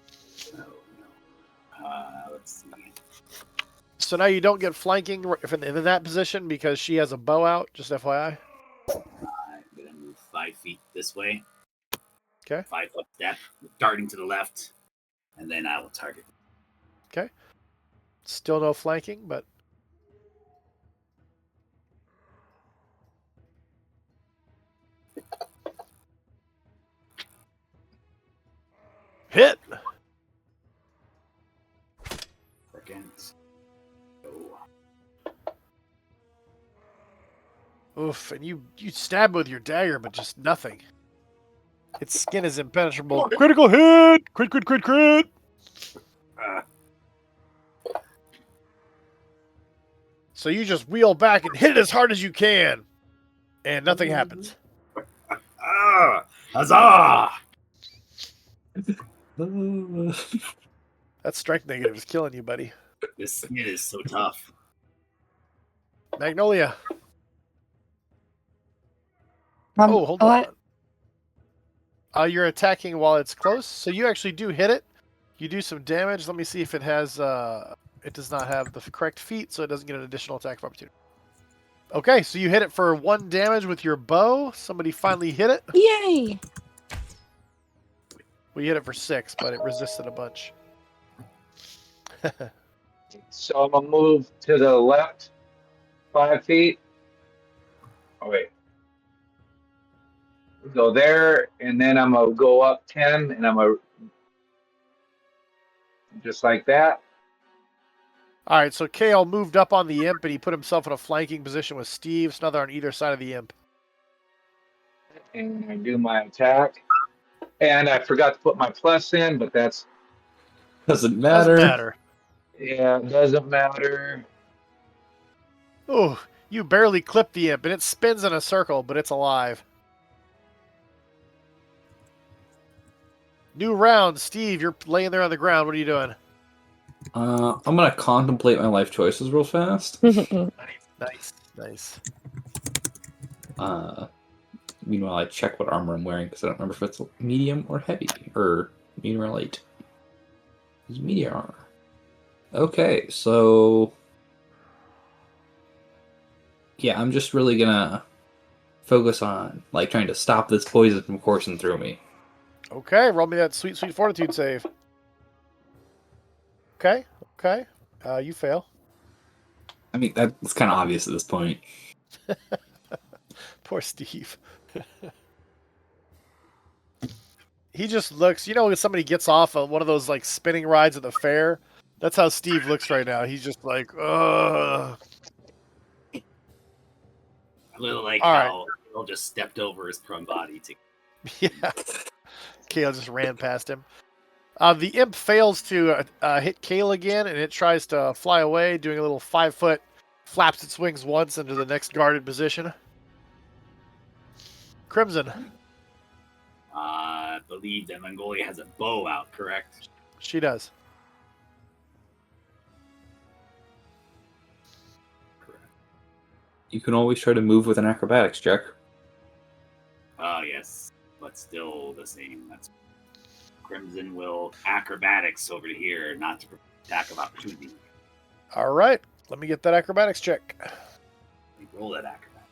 Let's see. So now you don't get flanking if in that position because she has a bow out, just FYI. I'm going to move 5 feet this way. Okay. 5 foot step, darting to the left, and then I will target. Still no flanking, but hit. Against. Oh. Oof, and you stab with your dagger, but just nothing. Its skin is impenetrable. Critical hit! Crit, crit, crit, crit! So you just wheel back and hit it as hard as you can, and nothing happens. Ah! Huzzah! That strength negative is killing you, buddy. This skin is so tough. Magnolia. Oh, hold what? on. You're attacking while it's close, so you actually do hit it. You do some damage. Let me see if it has. It does not have the correct feat, so it doesn't get an additional attack of opportunity. Okay, so you hit it for 1 damage with your bow. Somebody finally hit it. Yay! We hit it for 6, but it resisted a bunch. So I'm gonna move to the left 5 feet. Oh wait. Go there, and then I'm gonna go up 10, and I'm gonna just like that. All right, so Kale moved up on the imp, and he put himself in a flanking position with Steve. So now they're on either side of the imp. And I do my attack. And I forgot to put my plus in, but that's Doesn't matter. Doesn't matter. yeah, it doesn't matter. Oh, you barely clip the imp, and it spins in a circle, but it's alive. New round, Steve. You're laying there on the ground. What are you doing? I'm gonna contemplate my life choices real fast. Nice. Meanwhile, I check what armor I'm wearing because I don't remember if it's medium or heavy or medium or light. It's medium armor. Okay, so yeah, I'm just really gonna focus on like trying to stop this poison from coursing through me. Okay, roll me that sweet fortitude save. Okay. You fail. I mean, that's kind of obvious at this point. Poor Steve. He just looks, when somebody gets off of one of those like spinning rides at the fair, that's how Steve looks right now. He's just like, ugh. I really like All how Kale just stepped over his prone body to. Yeah. Kale just ran past him. The imp fails to hit Kale again, and it tries to fly away, doing a little 5-foot, flaps its wings once into the next guarded position. Crimson. I believe that Mongolia has a bow out, correct? She does. Correct. You can always try to move with an acrobatics check. Oh, yes. But still the same. That's Crimson will acrobatics over to here, not to attack of opportunity. All right. Let me get that acrobatics check. Roll that acrobat.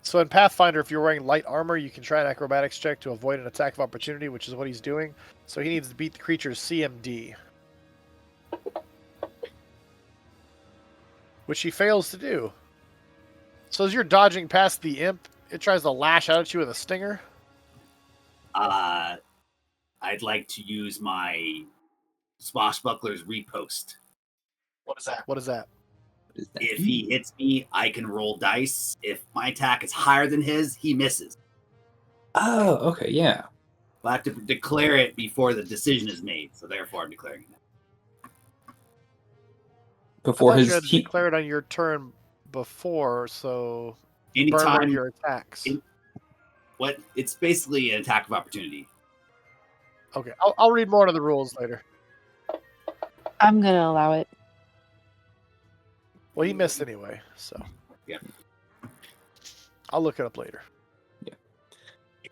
So in Pathfinder, if you're wearing light armor, you can try an acrobatics check to avoid an attack of opportunity, which is what he's doing. So he needs to beat the creature's CMD. Which he fails to do. So as you're dodging past the imp, it tries to lash out at you with a stinger. I'd like to use my Swashbuckler's Repost. What is that? What is that? If he hits me, I can roll dice. If my attack is higher than his, he misses. Oh, okay, yeah. I have to declare it before the decision is made, so therefore I'm declaring it. Before you his had to declare it on your turn before, so burn one Anytime of your attacks. It's basically an attack of opportunity. Okay, I'll read more of the rules later. I'm gonna allow it. Well, he missed anyway, so Yeah. I'll look it up later. Yeah.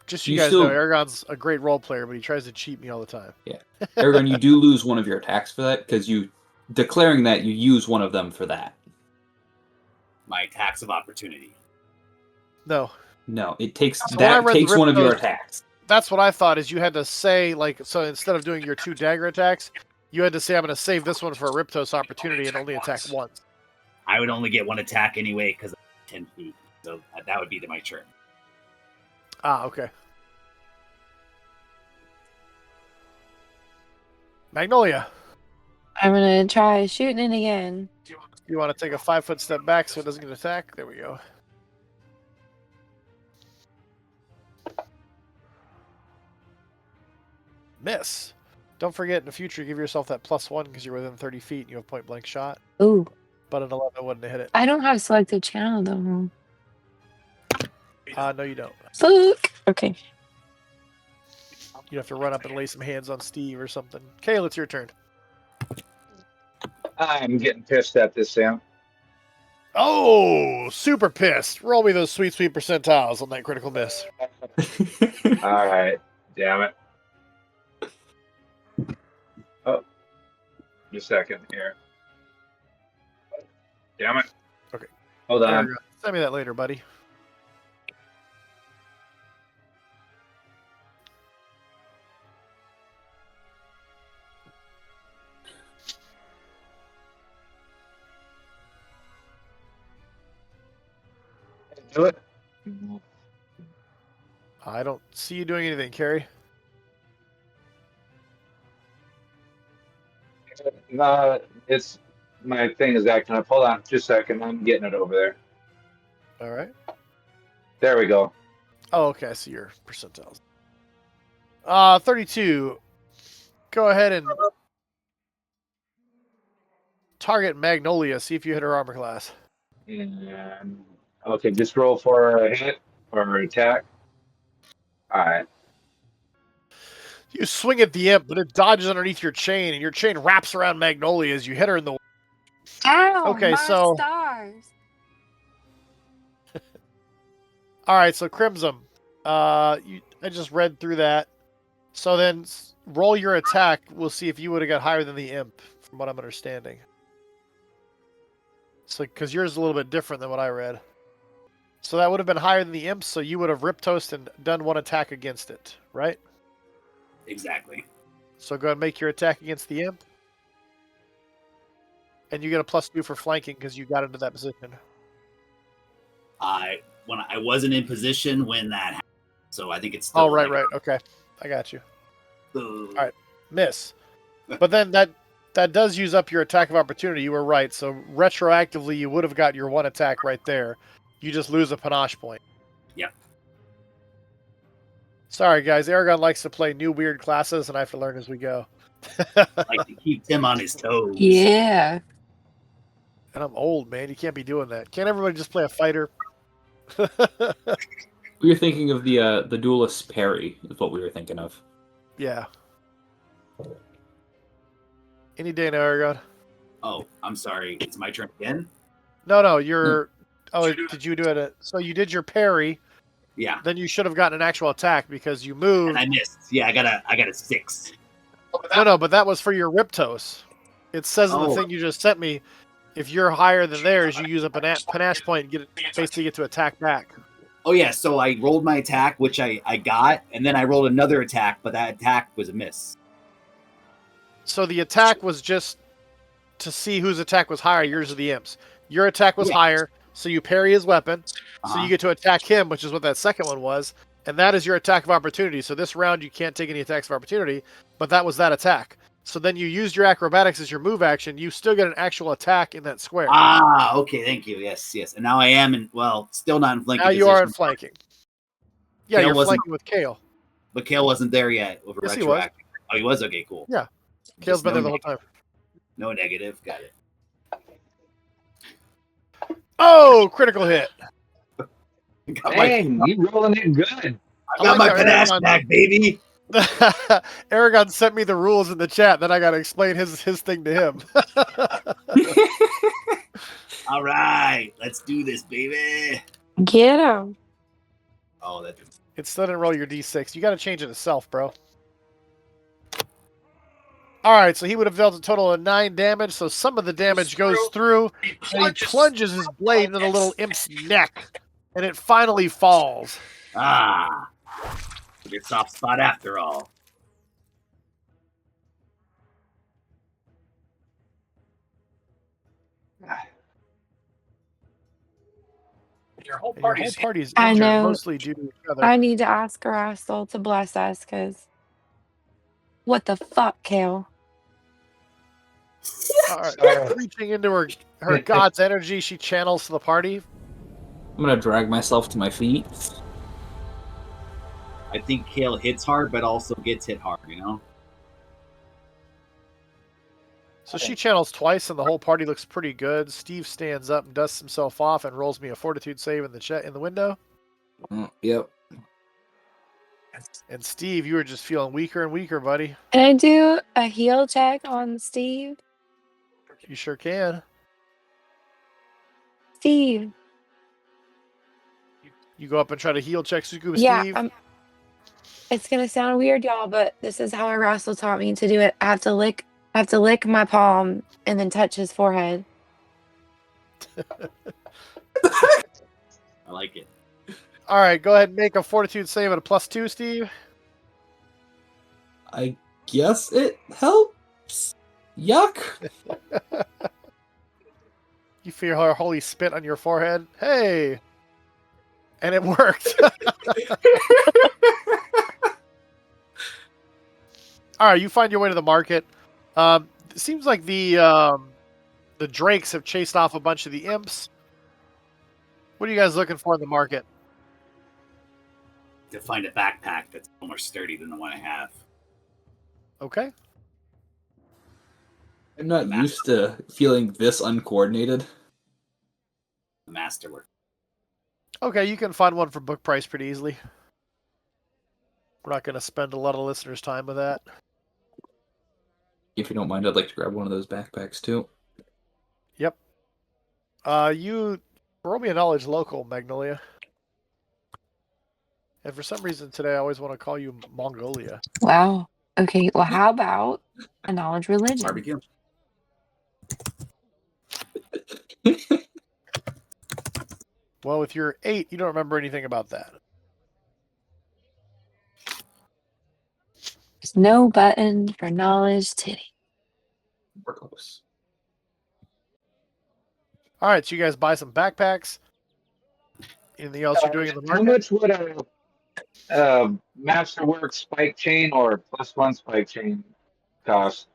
Just You you guys still- know, Aragon's a great role player, but he tries to cheat me all the time. Aragon, you do lose one of your attacks for that because you declaring that you use one of them for that. My attacks of opportunity. No, No, it takes So when I that read the takes one of your Riptos- attacks. that's what I thought. Is you had to say so instead of doing your 2 dagger attacks, You had to say, I'm going to save this one for a Riptos opportunity and only attack once. I would only get one attack anyway because I'm 10 feet. So that would be my turn. Ah, okay. Magnolia, I'm gonna try shooting it again. you want to take a 5-foot step back so it doesn't get attacked? There we go. Miss. Don't forget in the future, give yourself that +1 because you're within 30 feet and you have point blank shot. Ooh, But an 11 wouldn't have hit it. I don't have selective channel though. No, you don't. Fuck. Okay. You have to run up and lay some hands on Steve or something. Kale, it's your turn. I'm getting pissed at this, Sam. Oh, super pissed. Roll me those sweet, sweet percentiles on that critical miss. All right. Damn it. Oh. Just a second here. Damn it. Okay. Hold There on. we go. Send me that later, buddy. Do it. I don't see you doing anything, Carrie. No, it's my thing is acting up. Hold on, just a second. I'm getting it over there. All right. There we go. Oh, okay. I see your percentiles. 32. Go ahead and target Magnolia. See if you hit her armor class. And okay, just roll for a hit or attack. All right. You swing at the imp, but it dodges underneath your chain, and your chain wraps around Magnolia as you hit her in the. Ow, Okay, my so- stars. All right, so Crimson. I just read through that. So then roll your attack. We'll see if you would have got higher than the imp, from what I'm understanding. So, because yours is a little bit different than what I read. So that would have been higher than the imp, so you would have Riptoast and done one attack against it, right? Exactly. So go ahead and make your attack against the imp. And you get a +2 for flanking because you got into that position. I wasn't in position when that happened, so I think it's still Oh, right. Okay. I got you. All right. Miss. But then that does use up your attack of opportunity. You were right. So retroactively, you would have got your one attack right there. You just lose a panache point. Yep. Sorry, guys. Aragon likes to play new weird classes, and I have to learn as we go. Like to keep Tim on his toes. Yeah. And I'm old, man. You can't be doing that. Can't everybody just play a fighter? We were thinking of the duelist parry, is what we were thinking of. Yeah. Any day now, Aragon. Oh, I'm sorry. It's my turn again? No, you're. Oh, did you do it? So you did your parry. Yeah. Then you should have gotten an actual attack because you moved. And I missed. Yeah, I got a 6. No, but that was for your Riptos. It says in the Oh. thing you just sent me, if you're higher than theirs, you use a panache point and basically get to attack back. Oh yeah, so I rolled my attack, which I got, and then I rolled another attack, but that attack was a miss. So the attack was just to see whose attack was higher, yours or the imp's. Your attack was Yeah. higher, so you parry his weapon, so Uh-huh. you get to attack him, which is what that second one was, and that is your attack of opportunity. So this round you can't take any attacks of opportunity, but that was that attack. So then you used your acrobatics as your move action. You still get an actual attack in that square. Ah, okay, thank you. Yes. And now I am still not in flanking Now you are in position, flanking. Yeah, Kale you're wasn't- flanking with Kale. but Kale wasn't there yet over Yes, he was. retroactive. Oh, he was? Okay, cool. Yeah. Kale's Just been there the no whole time. No negative. Got it. Oh, critical hit. Got my, Dang, you rolling it good. I I got like my how panache everyone- back, baby. Aragon sent me the rules in the chat, then I got to explain his thing to him. All right, let's do this, baby. Get him. Oh, that. It still didn't roll your d6. You got to change it to self, bro. All right, so he would have dealt a total of 9 damage. So some of the damage goes through, and he plunges his blade into the little imp's neck, and it finally falls. Ah, your soft spot after all. your whole And your whole party's party's I injured, know. mostly due to each other. I need to ask Erastel to bless us, because what the fuck, Kale? All right. Sorry. Reaching into her god's energy, she channels to the party. I'm gonna drag myself to my feet. I think Kale hits hard, but also gets hit hard, you know? So she channels twice, and the whole party looks pretty good. Steve stands up and dusts himself off and rolls me a fortitude save in the window. Oh, yep. And Steve, you were just feeling weaker and weaker, buddy. Can I do a heal check on Steve? You sure can. Steve. You go up and try to heal check Scuba Yeah, Steve. it's gonna sound weird, y'all, but this is how Erastel taught me to do it. I have to lick my palm and then touch his forehead. I like it. All right, go ahead and make a fortitude save at a +2, Steve. I guess it helps. Yuck. You feel her holy spit on your forehead. Hey! And it worked. All right, you find your way to the market. It seems like the drakes have chased off a bunch of the imps. What are you guys looking for in the market? To find a backpack that's more sturdy than the one I have. Okay. I'm not used to feeling this uncoordinated. The masterwork. Okay, you can find one for book price pretty easily. We're not going to spend a lot of listeners' time with that. If you don't mind, I'd like to grab one of those backpacks too. Yep. You roll me a knowledge local, Magnolia. And for some reason today, I always want to call you Mongolia. Wow. Okay, well, how about a knowledge religion? Barbecue. Well, with your 8, you don't remember anything about that. There's no button for knowledge titty. We're close. All right, so you guys buy some backpacks. Anything else you're doing in the How market? much would a Masterwork spike chain or +1 spike chain cost?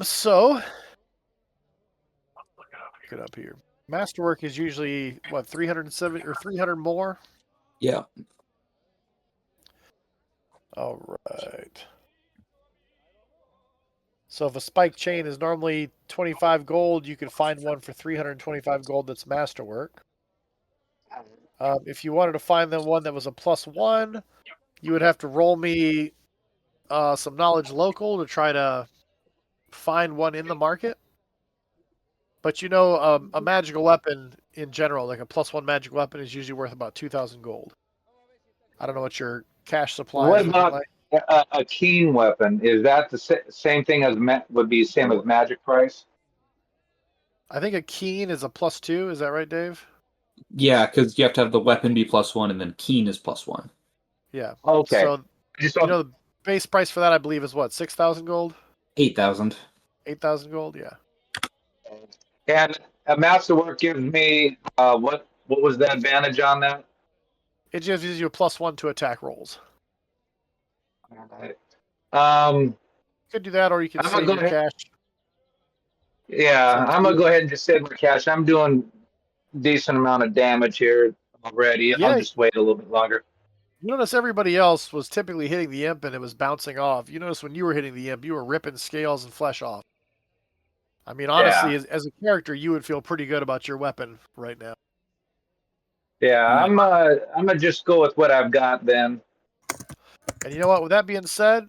So look it up here. Masterwork is usually what 370 or 300 more. Yeah. All right. So if a spike chain is normally 25 gold, you can find one for 325 gold that's Masterwork. If you wanted to find the one that was a +1, you would have to roll me some knowledge local to try to find one in the market. But you know, a magical weapon in general, like a +1 magic weapon, is usually worth about 2,000 gold. I don't know what your cash supply What is looking about like. a keen weapon? Is that the same thing as would be same as magic price? I think a keen is a +2. Is that right, Dave? Yeah, because you have to have the weapon be +1 and then keen is +1. Yeah. Okay. So Just you know the base price for that, I believe, is what 6,000 gold, 8,000. 8,000 gold. Yeah. and a Masterwork gives me what was the advantage on that? It just gives you a +1 to attack rolls. Um, You could do that, or you can I'm save gonna your go cash. yeah, So I'm gonna go ahead and just save my cash. I'm doing decent amount of damage here already. Yeah. I'll just wait a little bit longer. You notice everybody else was typically hitting the imp and it was bouncing off. You notice when you were hitting the imp, you were ripping scales and flesh off. I mean, honestly, Yeah. as a character, you would feel pretty good about your weapon right now. Yeah, I'm gonna just go with what I've got then. And you know what? With that being said,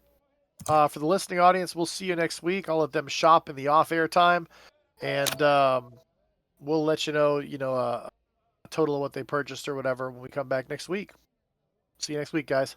for the listening audience, we'll see you next week. I'll let them shop in the off-air time, and we'll let you know, a total of what they purchased or whatever when we come back next week. See you next week, guys.